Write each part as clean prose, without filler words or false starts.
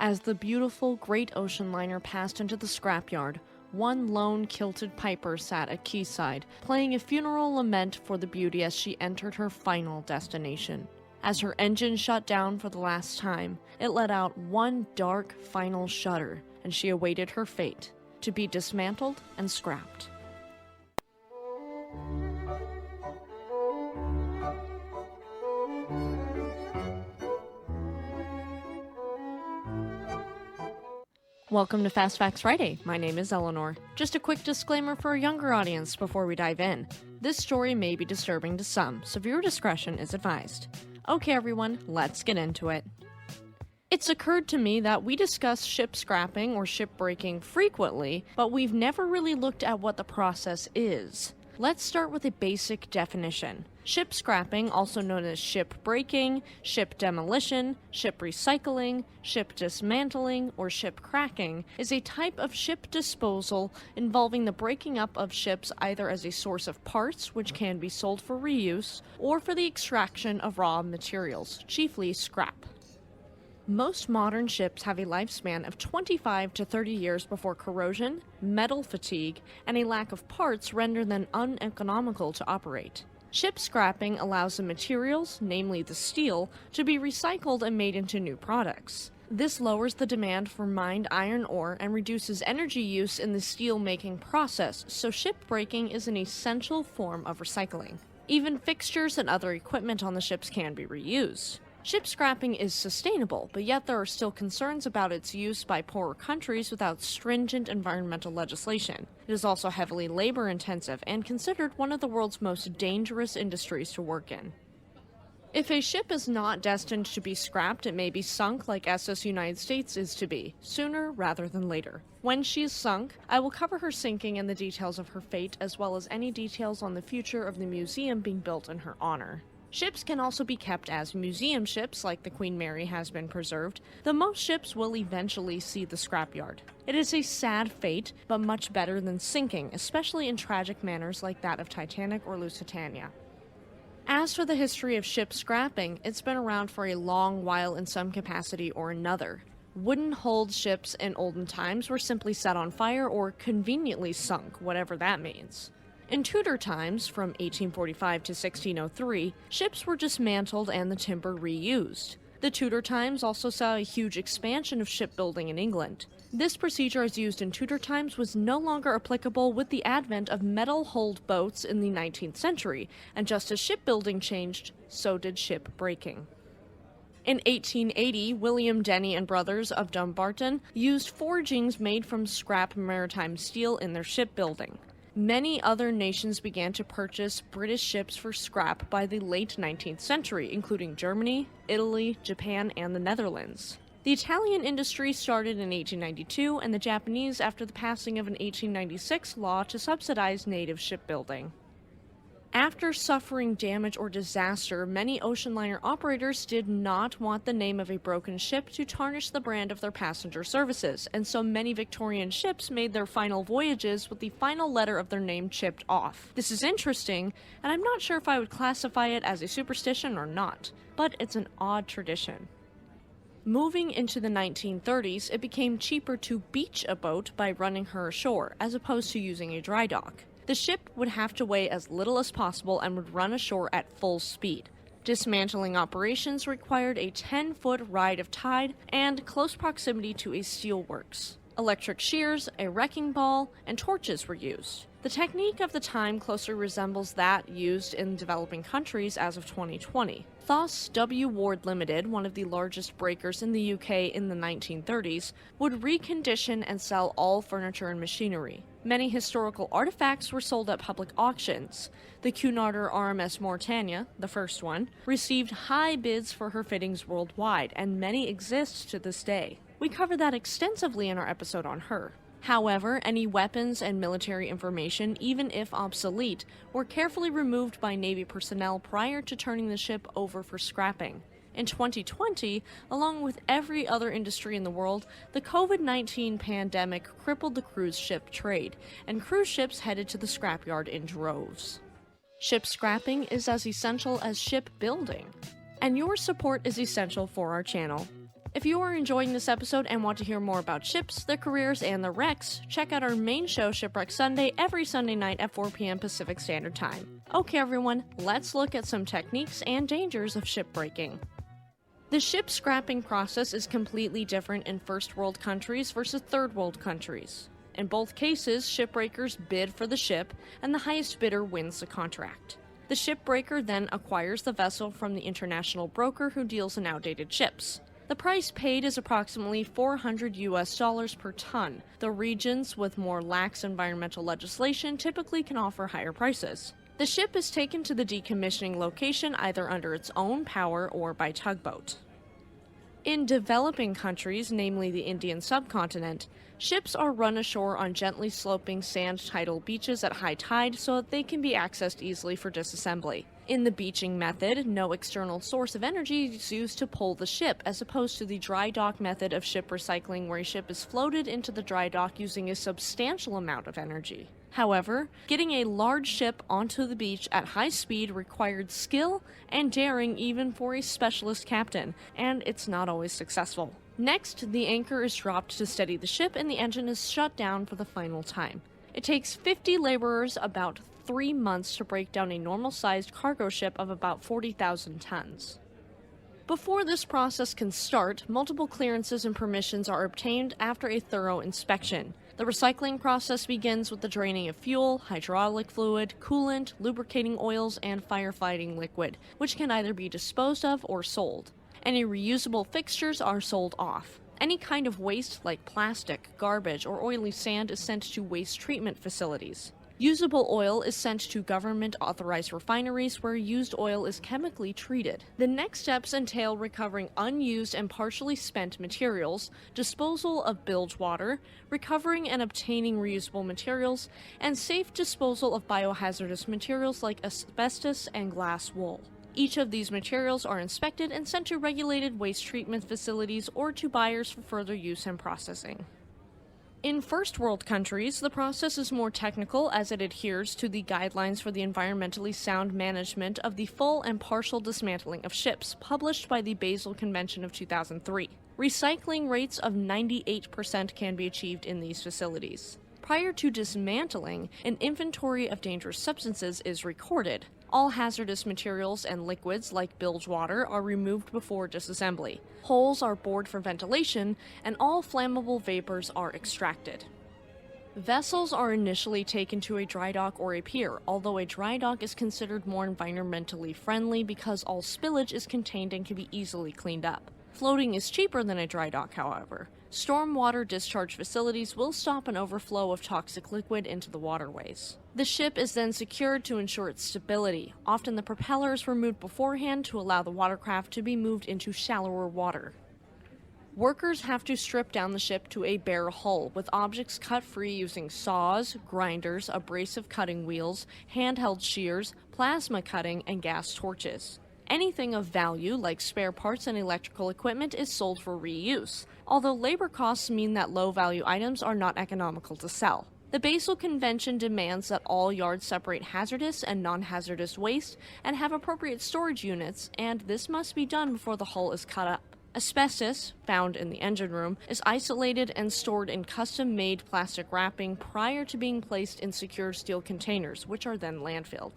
As the beautiful great ocean liner passed into the scrapyard, one lone kilted piper sat at quayside, playing a funeral lament for the beauty as she entered her final destination. As her engine shut down for the last time, it let out one dark final shudder, and she awaited her fate, to be dismantled and scrapped. Welcome to Fast Facts Friday. My name is Eleanor. Just a quick disclaimer for a younger audience before we dive in. This story may be disturbing to some, so viewer discretion is advised. Okay everyone, let's get into it. It's occurred to me that we discuss ship scrapping or shipbreaking frequently, but we've never really looked at what the process is. Let's start with a basic definition. Ship scrapping, also known as ship breaking, ship demolition, ship recycling, ship dismantling, or ship cracking, is a type of ship disposal involving the breaking up of ships either as a source of parts, which can be sold for reuse, or for the extraction of raw materials, chiefly scrap. Most modern ships have a lifespan of 25 to 30 years before corrosion, metal fatigue, and a lack of parts render them uneconomical to operate. Ship scrapping allows the materials, namely the steel, to be recycled and made into new products. This lowers the demand for mined iron ore and reduces energy use in the steel-making process, so shipbreaking is an essential form of recycling. Even fixtures and other equipment on the ships can be reused. Ship scrapping is sustainable, but yet there are still concerns about its use by poorer countries without stringent environmental legislation. It is also heavily labor-intensive and considered one of the world's most dangerous industries to work in. If a ship is not destined to be scrapped, it may be sunk like SS United States is to be, sooner rather than later. When she is sunk, I will cover her sinking and the details of her fate, as well as any details on the future of the museum being built in her honor. Ships can also be kept as museum ships, like the Queen Mary has been preserved, though most ships will eventually see the scrapyard. It is a sad fate, but much better than sinking, especially in tragic manners like that of Titanic or Lusitania. As for the history of ship scrapping, it's been around for a long while in some capacity or another. Wooden-hulled ships in olden times were simply set on fire or conveniently sunk, whatever that means. In Tudor times, from 1845 to 1603, ships were dismantled and the timber reused. The Tudor times also saw a huge expansion of shipbuilding in England. This procedure as used in Tudor times was no longer applicable with the advent of metal-hulled boats in the 19th century, and just as shipbuilding changed, so did ship breaking. In 1880, William Denny and Brothers of Dumbarton used forgings made from scrap maritime steel in their shipbuilding. Many other nations began to purchase British ships for scrap by the late 19th century, including Germany, Italy, Japan, and the Netherlands. The Italian industry started in 1892, and the Japanese after the passing of an 1896 law to subsidize native shipbuilding. After suffering damage or disaster, many ocean liner operators did not want the name of a broken ship to tarnish the brand of their passenger services, and so many Victorian ships made their final voyages with the final letter of their name chipped off. This is interesting, and I'm not sure if I would classify it as a superstition or not, but it's an odd tradition. Moving into the 1930s, it became cheaper to beach a boat by running her ashore, as opposed to using a dry dock. The ship would have to weigh as little as possible and would run ashore at full speed. Dismantling operations required a 10-foot ride of tide and close proximity to a steelworks. Electric shears, a wrecking ball, and torches were used. The technique of the time closely resembles that used in developing countries as of 2020. Thus, W. Ward Limited, one of the largest breakers in the UK in the 1930s, would recondition and sell all furniture and machinery. Many historical artifacts were sold at public auctions. The Cunarder RMS Mauretania, the first one, received high bids for her fittings worldwide, and many exist to this day. We covered that extensively in our episode on her. However, any weapons and military information, even if obsolete, were carefully removed by Navy personnel prior to turning the ship over for scrapping. In 2020, along with every other industry in the world, the COVID-19 pandemic crippled the cruise ship trade, and cruise ships headed to the scrapyard in droves. Ship scrapping is as essential as shipbuilding, and your support is essential for our channel. If you are enjoying this episode and want to hear more about ships, their careers, and the wrecks, check out our main show, Shipwreck Sunday, every Sunday night at 4 p.m. Pacific Standard Time. Okay everyone, let's look at some techniques and dangers of shipbreaking. The ship scrapping process is completely different in first world countries versus third world countries. In both cases, shipbreakers bid for the ship, and the highest bidder wins the contract. The shipbreaker then acquires the vessel from the international broker who deals in outdated ships. The price paid is approximately $400 per ton. The regions with more lax environmental legislation typically can offer higher prices. The ship is taken to the decommissioning location either under its own power or by tugboat. In developing countries, namely the Indian subcontinent, ships are run ashore on gently sloping sand tidal beaches at high tide so that they can be accessed easily for disassembly. In the beaching method, no external source of energy is used to pull the ship, as opposed to the dry dock method of ship recycling, where a ship is floated into the dry dock using a substantial amount of energy. However, getting a large ship onto the beach at high speed required skill and daring even for a specialist captain, and it's not always successful. Next, the anchor is dropped to steady the ship and the engine is shut down for the final time. It takes 50 laborers about 3 months to break down a normal-sized cargo ship of about 40,000 tons. Before this process can start, multiple clearances and permissions are obtained after a thorough inspection. The recycling process begins with the draining of fuel, hydraulic fluid, coolant, lubricating oils, and firefighting liquid, which can either be disposed of or sold. Any reusable fixtures are sold off. Any kind of waste like plastic, garbage, or oily sand is sent to waste treatment facilities. Usable oil is sent to government-authorized refineries where used oil is chemically treated. The next steps entail recovering unused and partially spent materials, disposal of bilge water, recovering and obtaining reusable materials, and safe disposal of biohazardous materials like asbestos and glass wool. Each of these materials are inspected and sent to regulated waste treatment facilities or to buyers for further use and processing. In first world countries, the process is more technical as it adheres to the guidelines for the environmentally sound management of the full and partial dismantling of ships, published by the Basel Convention of 2003. Recycling rates of 98% can be achieved in these facilities. Prior to dismantling, an inventory of dangerous substances is recorded. All hazardous materials and liquids, like bilge water, are removed before disassembly. Holes are bored for ventilation, and all flammable vapors are extracted. Vessels are initially taken to a dry dock or a pier, although a dry dock is considered more environmentally friendly because all spillage is contained and can be easily cleaned up. Floating is cheaper than a dry dock, however. Stormwater discharge facilities will stop an overflow of toxic liquid into the waterways. The ship is then secured to ensure its stability. Often the propeller is removed beforehand to allow the watercraft to be moved into shallower water. Workers have to strip down the ship to a bare hull, with objects cut free using saws, grinders, abrasive cutting wheels, handheld shears, plasma cutting, and gas torches. Anything of value, like spare parts and electrical equipment, is sold for reuse, although labor costs mean that low-value items are not economical to sell. The Basel Convention demands that all yards separate hazardous and non-hazardous waste and have appropriate storage units, and this must be done before the hull is cut up. Asbestos, found in the engine room, is isolated and stored in custom-made plastic wrapping prior to being placed in secure steel containers, which are then landfilled.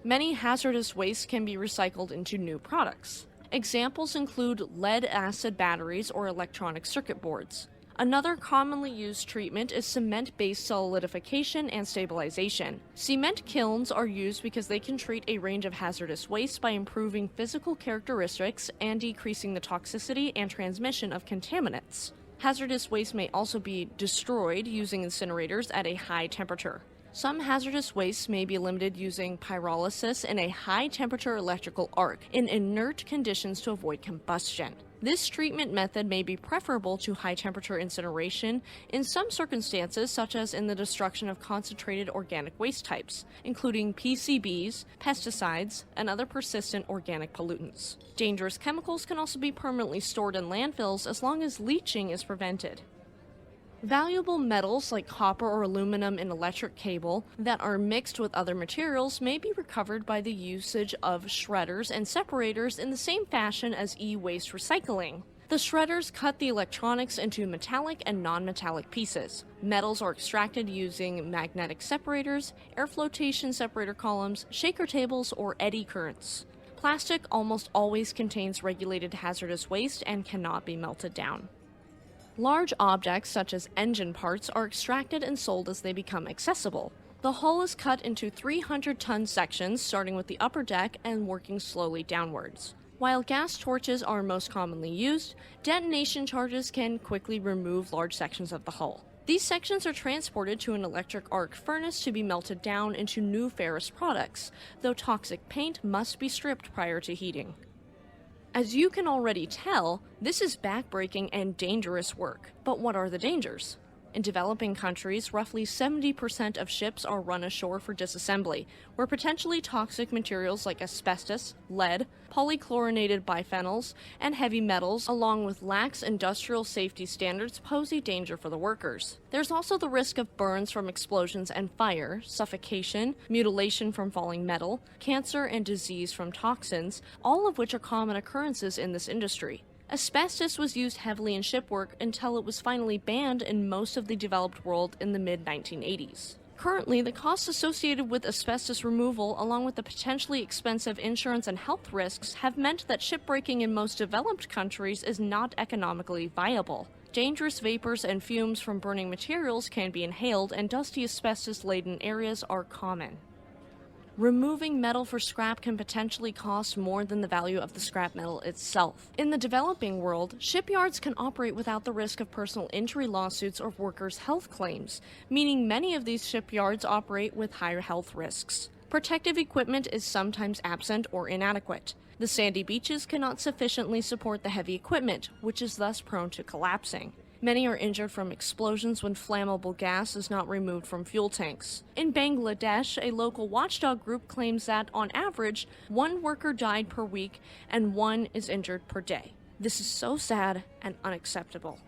Many hazardous wastes can be recycled into new products. Examples include lead-acid batteries or electronic circuit boards. Another commonly used treatment is cement-based solidification and stabilization. Cement kilns are used because they can treat a range of hazardous waste by improving physical characteristics and decreasing the toxicity and transmission of contaminants. Hazardous waste may also be destroyed using incinerators at a high temperature. Some hazardous wastes may be limited using pyrolysis in a high-temperature electrical arc in inert conditions to avoid combustion. This treatment method may be preferable to high-temperature incineration in some circumstances, such as in the destruction of concentrated organic waste types, including PCBs, pesticides, and other persistent organic pollutants. Dangerous chemicals can also be permanently stored in landfills as long as leaching is prevented. Valuable metals like copper or aluminum in electric cable that are mixed with other materials may be recovered by the usage of shredders and separators in the same fashion as e-waste recycling. The shredders cut the electronics into metallic and non-metallic pieces. Metals are extracted using magnetic separators, air flotation separator columns, shaker tables, or eddy currents. Plastic almost always contains regulated hazardous waste and cannot be melted down. Large objects such as engine parts are extracted and sold as they become accessible. The hull is cut into 300-ton sections starting with the upper deck and working slowly downwards. While gas torches are most commonly used, detonation charges can quickly remove large sections of the hull. These sections are transported to an electric arc furnace to be melted down into new ferrous products, though toxic paint must be stripped prior to heating. As you can already tell, this is backbreaking and dangerous work. But what are the dangers? In developing countries, roughly 70% of ships are run ashore for disassembly, where potentially toxic materials like asbestos, lead, polychlorinated biphenyls, and heavy metals, along with lax industrial safety standards, pose a danger for the workers. There's also the risk of burns from explosions and fire, suffocation, mutilation from falling metal, cancer and disease from toxins, all of which are common occurrences in this industry. Asbestos was used heavily in shipwork until it was finally banned in most of the developed world in the mid-1980s. Currently, the costs associated with asbestos removal, along with the potentially expensive insurance and health risks, have meant that shipbreaking in most developed countries is not economically viable. Dangerous vapors and fumes from burning materials can be inhaled, and dusty asbestos-laden areas are common. Removing metal for scrap can potentially cost more than the value of the scrap metal itself. In the developing world, shipyards can operate without the risk of personal injury lawsuits or workers' health claims, meaning many of these shipyards operate with higher health risks. Protective equipment is sometimes absent or inadequate. The sandy beaches cannot sufficiently support the heavy equipment, which is thus prone to collapsing. Many are injured from explosions when flammable gas is not removed from fuel tanks. In Bangladesh, a local watchdog group claims that, on average, 1 worker died per week and 1 is injured per day. This is so sad and unacceptable.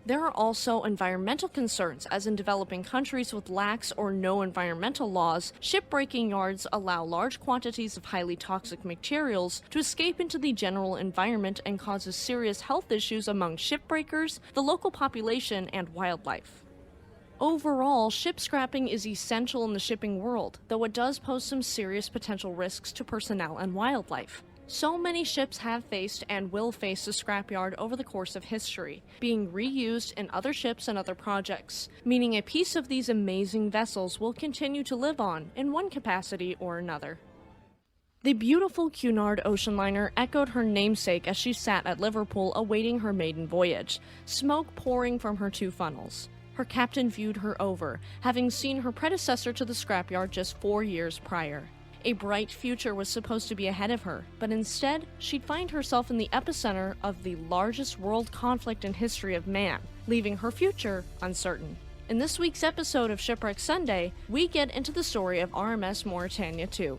There are also environmental concerns, as in developing countries with lax or no environmental laws, shipbreaking yards allow large quantities of highly toxic materials to escape into the general environment and causes serious health issues among shipbreakers, the local population, and wildlife. Overall, ship scrapping is essential in the shipping world, though it does pose some serious potential risks to personnel and wildlife. So many ships have faced and will face the scrapyard over the course of history, being reused in other ships and other projects, meaning a piece of these amazing vessels will continue to live on in one capacity or another. The beautiful Cunard ocean liner echoed her namesake as she sat at Liverpool awaiting her maiden voyage, smoke pouring from her 2 funnels. Her captain viewed her over, having seen her predecessor to the scrapyard just 4 years prior. A bright future was supposed to be ahead of her, but instead, she'd find herself in the epicenter of the largest world conflict in history of man, leaving her future uncertain. In this week's episode of Shipwreck Sunday, we get into the story of RMS Mauretania 2.